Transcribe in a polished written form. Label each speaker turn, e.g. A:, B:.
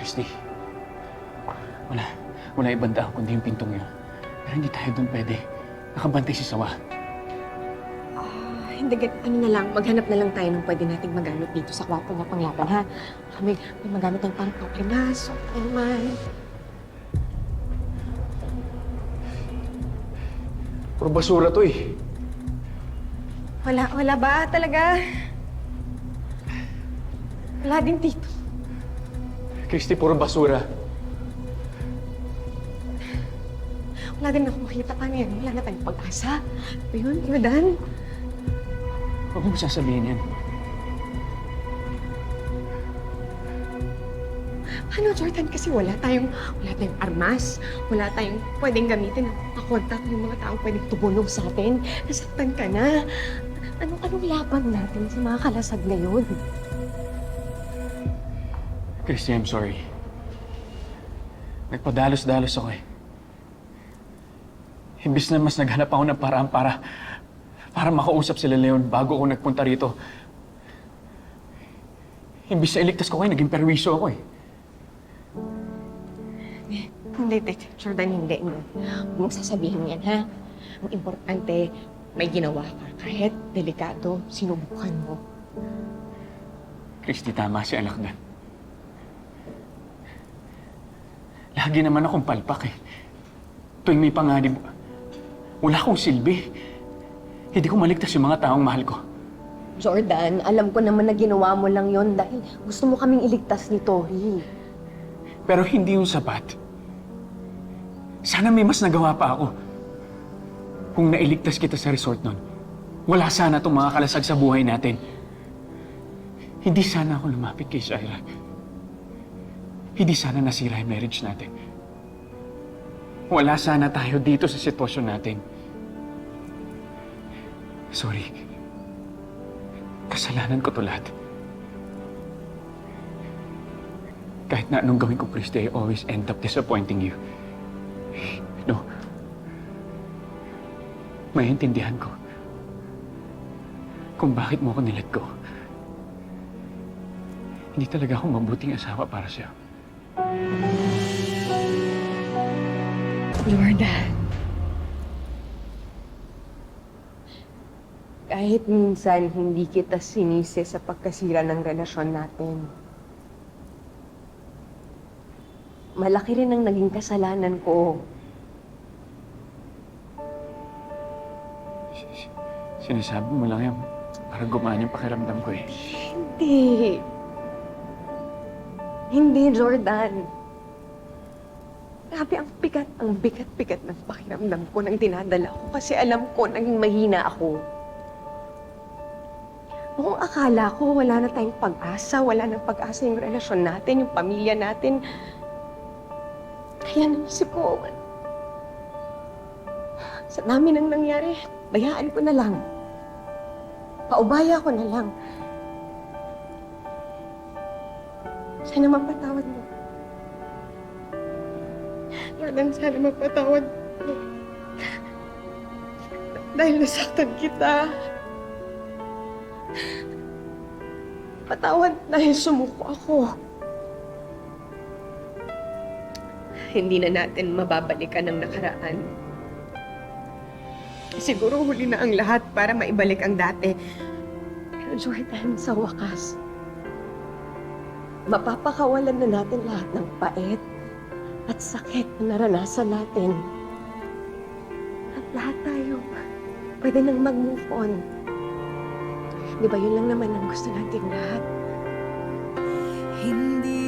A: Christy, wala ibang daan kundi yung pintong yun. Pero hindi tayo doon pwede. Nakabantay si Sawa.
B: Hindi, ano na lang, maghanap na lang tayo ng pwede nating magamit dito sa kwarto na panglaban, ha? May magamit ng parang papinas, o naman.
A: Puro basura to eh.
B: Wala ba talaga? Wala din dito.
A: Christy, puro basura.
B: Wala din ako makita pa ngayon. Wala na tayong pag-asa. Ano yun, Jordan?
A: Huwag mo sasabihin yan.
B: Ano, Jordan? Kasi wala tayong armas. Wala tayong pwedeng gamitin na makontak yung mga taong pwedeng tumunog sa atin. Nasaktan ka na. Anong laban natin sa mga kalasag na yun?
A: Christy, I'm sorry. Nagpadalos-dalos ako eh. Imbis na mas naghanap ako ng paraan para makausap sila Leon bago ako nagpunta rito. Imbis na iligtas ko kayo, naging perwisyo ako eh.
B: Hindi, Jordan, hindi. Huwag mong sasabihin yan, ha? Ang importante, may ginawa ka. Kahit delikado, sinubukan mo.
A: Christy, tama si Alakdan. Lagi naman akong palpak eh. Tuwing may panganib, wala akong silbi. Hindi ko maligtas yung mga taong mahal ko.
B: Jordan, alam ko naman na ginawa mo lang yon dahil gusto mo kaming iligtas ni Tori.
A: Pero hindi yung sapat. Sana may mas nagawa pa ako. Kung nailigtas kita sa resort nun, wala sana itong mga kalasag sa buhay natin. Hindi sana ako lumapit kay Shaira. Hindi sana nasira yung marriage natin. Wala sana tayo dito sa sitwasyon natin. Sorry. Kasalanan ko to lahat. Kahit na anong gawin ko, Christy, I always end up disappointing you. No. Maintindihan ko kung bakit mo ako nilet go. Hindi talaga ako mabuting asawa para sa'yo.
B: Jordan. Kahit minsan hindi kita sinisi sa pagkasira ng relasyon natin. Malaki rin ang naging kasalanan ko.
A: Sinasabi mo lang yan para gumaan yung pakiramdam ko eh.
B: Hindi. Hindi, Jordan. Grabe, ang bigat-bigat ng pakiramdam ko nang dinadala ko kasi alam ko naging mahina ako. Kung akala ko wala na tayong pag-asa, wala nang pag-asa yung relasyon natin, yung pamilya natin. Kaya naisip ko, sa dami nang nangyari, bayaan ko na lang. Paubaya ko na lang. Sana mapatawad mo. Jordan, sana mapatawad mo. Dahil nasaktan kita. Patawad dahil sumuko ako. Hindi na natin mababalikan ang nakaraan. Siguro huli na ang lahat para maibalik ang dati. Pero Jordan, sa wakas, mapapakawalan na natin lahat ng pait at sakit na naranasan natin. At lahat tayo, pwede nang mag-move on. Di ba yun lang naman ang gusto natin lahat?
C: Hindi